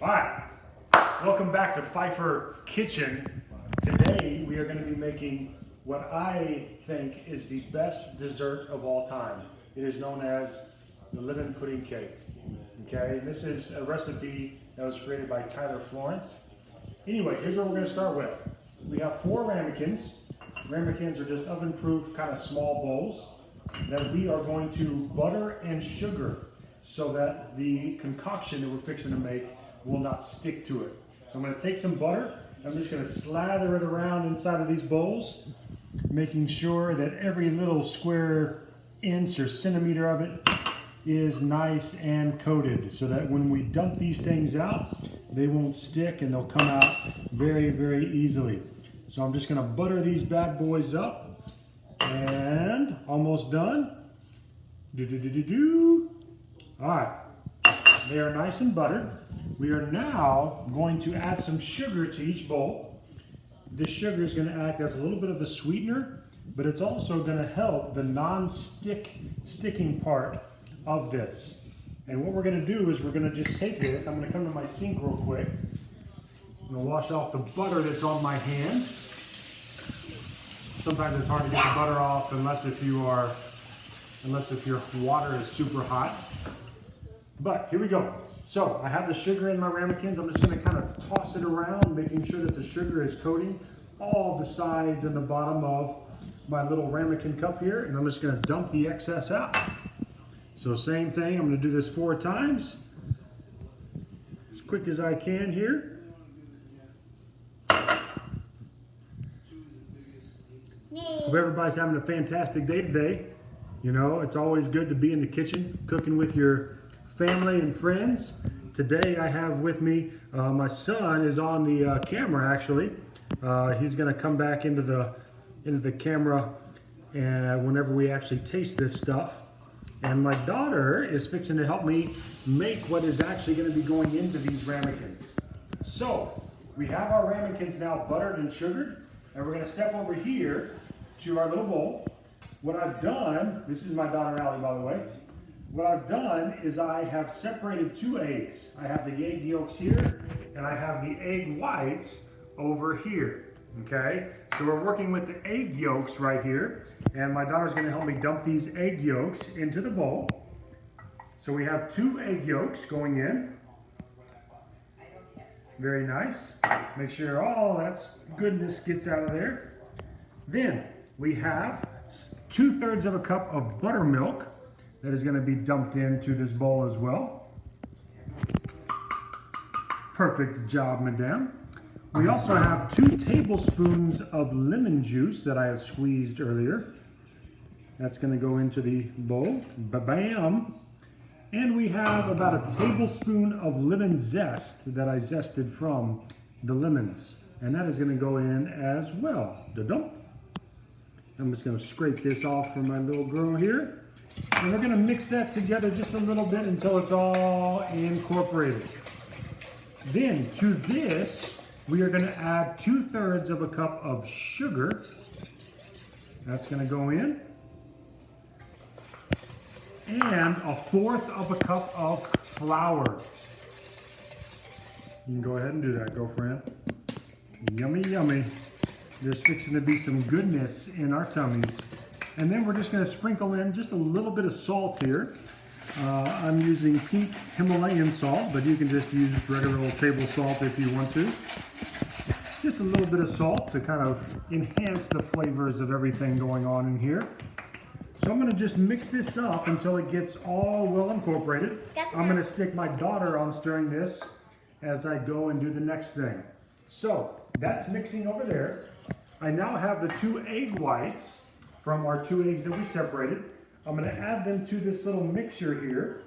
All right, welcome back to Pfeiffer Kitchen. Today we are going to be making what I think is the best dessert of all time. It is known as the lemon pudding cake. Okay, this is a recipe that was created by Tyler Florence. Anyway, here's what we're going to start with. We have 4 ramekins. Ramekins are just oven-proof, kind of small bowls that we are going to butter and sugar so that the concoction that we're fixing to make will not stick to it. So I'm going to take some butter. I'm just going to slather it around inside of these bowls, making sure that every little square inch or centimeter of it is nice and coated so that when we dump these things out, they won't stick and they'll come out very, very easily. So I'm just going to butter these bad boys up and almost done. All right, they are nice and buttered. We are now going to add some sugar to each bowl. This sugar is going to act as a little bit of a sweetener, but it's also going to help the non-sticking part of this. And what we're going to do is we're going to just take this. I'm going to come to my sink real quick. I'm going to wash off the butter that's on my hand. Sometimes it's hard to get the butter off unless if your water is super hot. But here we go. So I have the sugar in my ramekins. I'm just going to kind of toss it around, making sure that the sugar is coating all the sides and the bottom of my little ramekin cup here. And I'm just going to dump the excess out. So same thing, I'm going to do this 4 times. As quick as I can here. Hope everybody's having a fantastic day today. You know, it's always good to be in the kitchen, cooking with your family and friends. Today I have with me, my son is on the camera actually. He's going to come back into the camera whenever we actually taste this stuff. And my daughter is fixing to help me make what is actually going to be going into these ramekins. So we have our ramekins now buttered and sugared, and we're going to step over here to our little bowl. What I've done, this is my daughter Allie, by the way. What I've done is I have separated 2 eggs. I have the egg yolks here, and I have the egg whites over here. Okay, so we're working with the egg yolks right here, and my daughter's going to help me dump these egg yolks into the bowl. So we have 2 egg yolks going in. Very nice. Make sure all that goodness gets out of there. Then we have 2/3 of a cup of buttermilk that is going to be dumped into this bowl as well. Perfect job, madame. We also have 2 tablespoons of lemon juice that I have squeezed earlier. That's going to go into the bowl. Ba-bam! And we have about a tablespoon of lemon zest that I zested from the lemons. And that is going to go in as well. Da-dum. I'm just going to scrape this off for my little girl here. And we're going to mix that together just a little bit until it's all incorporated. Then to this, we are going to add 2/3 of a cup of sugar. That's going to go in. And 1/4 of a cup of flour. You can go ahead and do that, girlfriend. Yummy, yummy. There's fixing to be some goodness in our tummies. And then we're just going to sprinkle in just a little bit of salt here. I'm using pink Himalayan salt, but you can just use regular old table salt if you want to. Just a little bit of salt to kind of enhance the flavors of everything going on in here. So I'm going to just mix this up until it gets all well incorporated. I'm going to stick my daughter on stirring this as I go and do the next thing. So that's mixing over there. I now have the 2 egg whites from our 2 eggs that we separated. I'm going to add them to this little mixer here,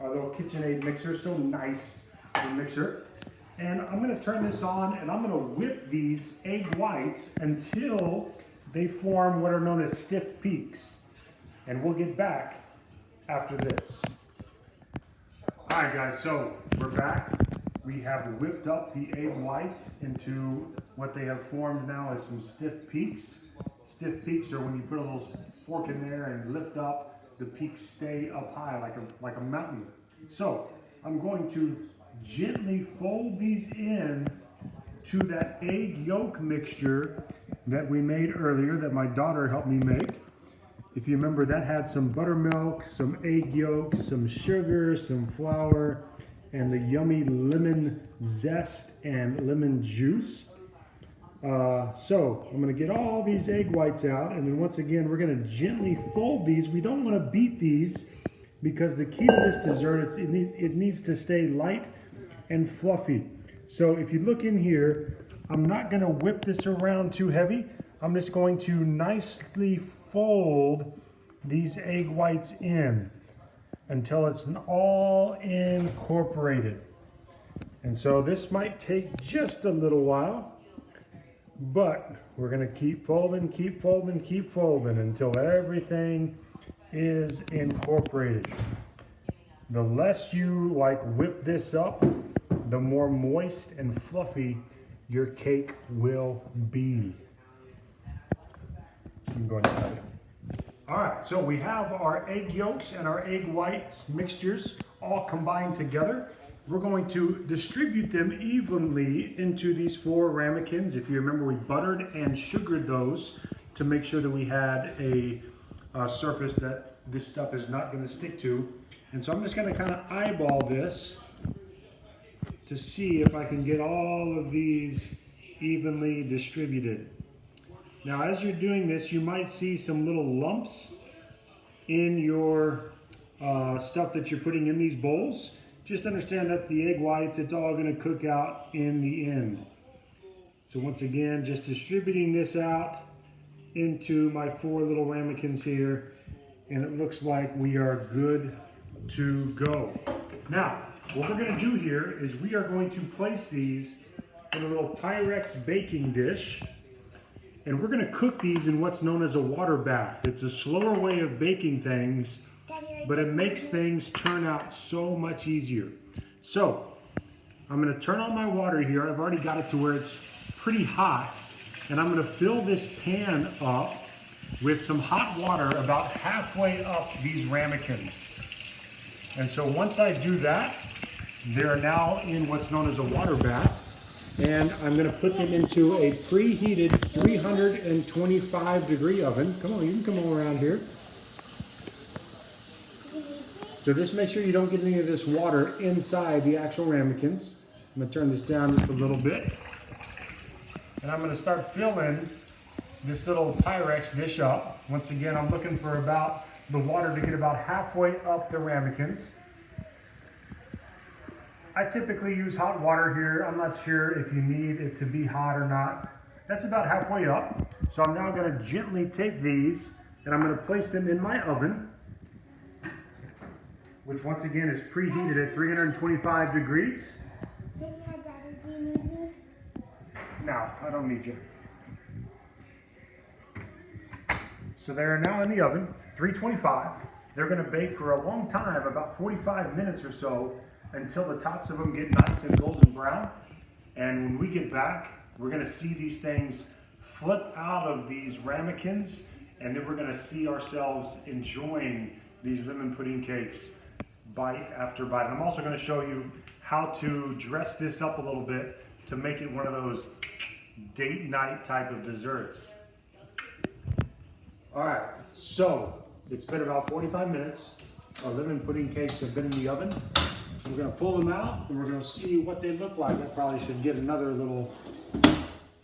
our little KitchenAid mixer, so nice little mixer. And I'm going to turn this on and I'm going to whip these egg whites until they form what are known as stiff peaks. And we'll get back after this. All right, guys, so we're back. We have whipped up the egg whites into what they have formed now as some stiff peaks. Stiff peaks are when you put a little fork in there and lift up, the peaks stay up high like a mountain. So I'm going to gently fold these in to that egg yolk mixture that we made earlier, that my daughter helped me make. If you remember, that had some buttermilk, some egg yolks, some sugar, some flour, and the yummy lemon zest and lemon juice. So I'm going to get all these egg whites out, and then once again we're going to gently fold these. We don't want to beat these because the key to this dessert is it needs to stay light and fluffy. So if you look in here, I'm not going to whip this around too heavy. I'm just going to nicely fold these egg whites in until it's all incorporated. And so this might take just a little while, but we're going to keep folding, keep folding, keep folding until everything is incorporated. The less you whip this up, the more moist and fluffy your cake will be. I'm going to tell you. All right, so we have our egg yolks and our egg whites mixtures all combined together. We're going to distribute them evenly into these 4 ramekins. If you remember, we buttered and sugared those to make sure that we had a surface that this stuff is not going to stick to. And so I'm just going to kind of eyeball this to see if I can get all of these evenly distributed. Now, as you're doing this, you might see some little lumps in your stuff that you're putting in these bowls. Just understand that's the egg whites. It's all going to cook out in the end. So once again, just distributing this out into my 4 little ramekins here, and it looks like we are good to go. Now, what we're going to do here is we are going to place these in a little Pyrex baking dish, and we're going to cook these in what's known as a water bath. It's a slower way of baking things, but it makes things turn out so much easier. So, I'm going to turn on my water here. I've already got it to where it's pretty hot, and I'm going to fill this pan up with some hot water about halfway up these ramekins. And so once I do that, they're now in what's known as a water bath, and I'm going to put them into a preheated 325 degree oven. Come on, you can come on around here. So just make sure you don't get any of this water inside the actual ramekins. I'm going to turn this down just a little bit, and I'm going to start filling this little Pyrex dish up. Once again, I'm looking for about the water to get about halfway up the ramekins. I typically use hot water here. I'm not sure if you need it to be hot or not. That's about halfway up. So I'm now going to gently take these and I'm going to place them in my oven, which once again is preheated at 325 degrees. Daddy, do you need me? No, I don't need you. So they're now in the oven, 325. They're going to bake for a long time, about 45 minutes or so, until the tops of them get nice and golden brown. And when we get back, we're going to see these things flip out of these ramekins, and then we're going to see ourselves enjoying these lemon pudding cakes bite after bite. And I'm also going to show you how to dress this up a little bit to make it one of those date night type of desserts. All right, so it's been about 45 minutes. Our lemon pudding cakes have been in the oven. We're going to pull them out and we're going to see what they look like. I probably should get another little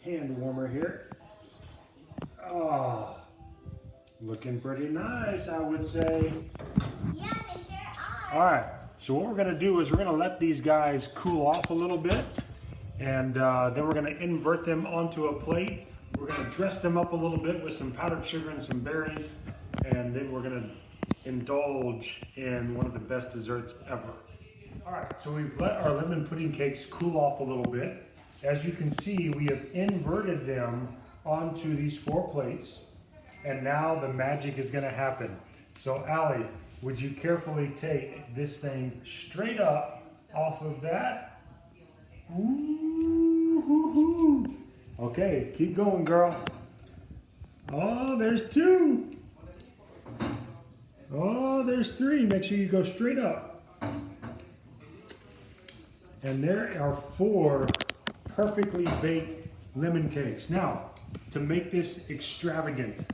hand warmer here. Oh, looking pretty nice, I would say. Yeah, they sure are. All right, so what we're going to do is we're going to let these guys cool off a little bit, and then we're going to invert them onto a plate. We're going to dress them up a little bit with some powdered sugar and some berries, and then we're going to indulge in one of the best desserts ever. All right, so we've let our lemon pudding cakes cool off a little bit. As you can see, we have inverted them onto these 4 plates, and now the magic is going to happen. So Allie, would you carefully take this thing straight up off of that? Ooh, okay, keep going, girl. Oh, there's 2. Oh, there's 3. Make sure you go straight up. And there are 4 perfectly baked lemon cakes. Now, to make this extravagant,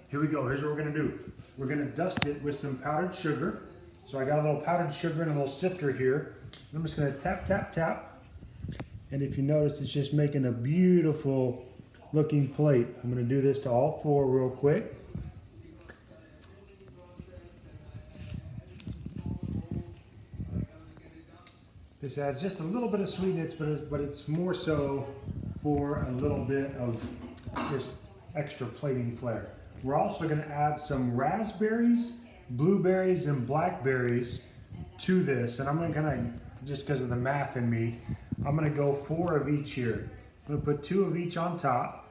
here we go. Here's what we're gonna do. We're gonna dust it with some powdered sugar. So I got a little powdered sugar and a little sifter here. I'm just gonna tap, tap, tap. And if you notice, it's just making a beautiful looking plate. I'm gonna do this to all 4 real quick. This adds just a little bit of sweetness, but it's more so for a little bit of just extra plating flair. We're also going to add some raspberries, blueberries, and blackberries to this. And I'm going to just because of the math in me, I'm going to go 4 of each here. I'm going to put 2 of each on top.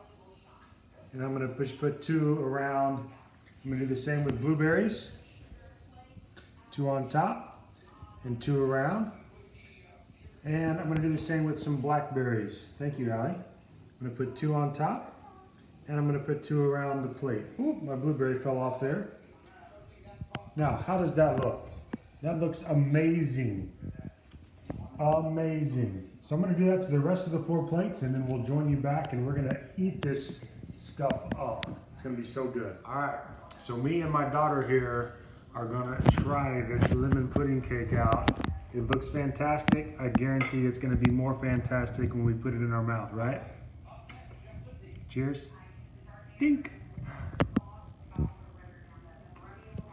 And I'm going to just put 2 around. I'm going to do the same with blueberries. 2 on top and 2 around. And I'm going to do the same with some blackberries. Thank you, Allie. I'm going to put 2 on top, and I'm going to put 2 around the plate. Ooh, my blueberry fell off there. Now, how does that look? That looks amazing. Amazing. So I'm going to do that to the rest of the 4 plates, and then we'll join you back, and we're going to eat this stuff up. It's going to be so good. All right, so me and my daughter here are going to try this lemon pudding cake out. It looks fantastic. I guarantee it's going to be more fantastic when we put it in our mouth, right? Cheers. Dink.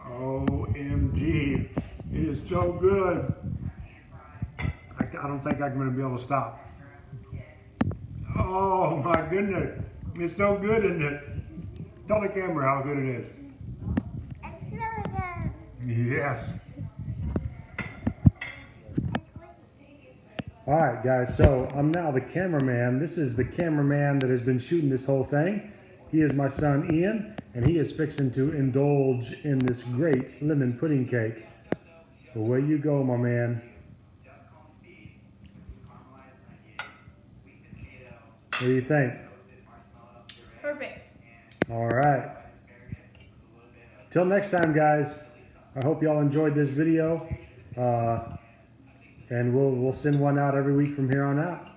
OMG. It is so good. I don't think I'm going to be able to stop. Oh my goodness. It's so good, isn't it? Tell the camera how good it is. It's really good. Yes. All right, guys, so I'm now the cameraman. This is the cameraman that has been shooting this whole thing. He is my son, Ian, and he is fixing to indulge in this great lemon pudding cake. Away you go, my man. What do you think? Perfect. All right. Till next time, guys. I hope y'all enjoyed this video. And we'll send one out every week from here on out.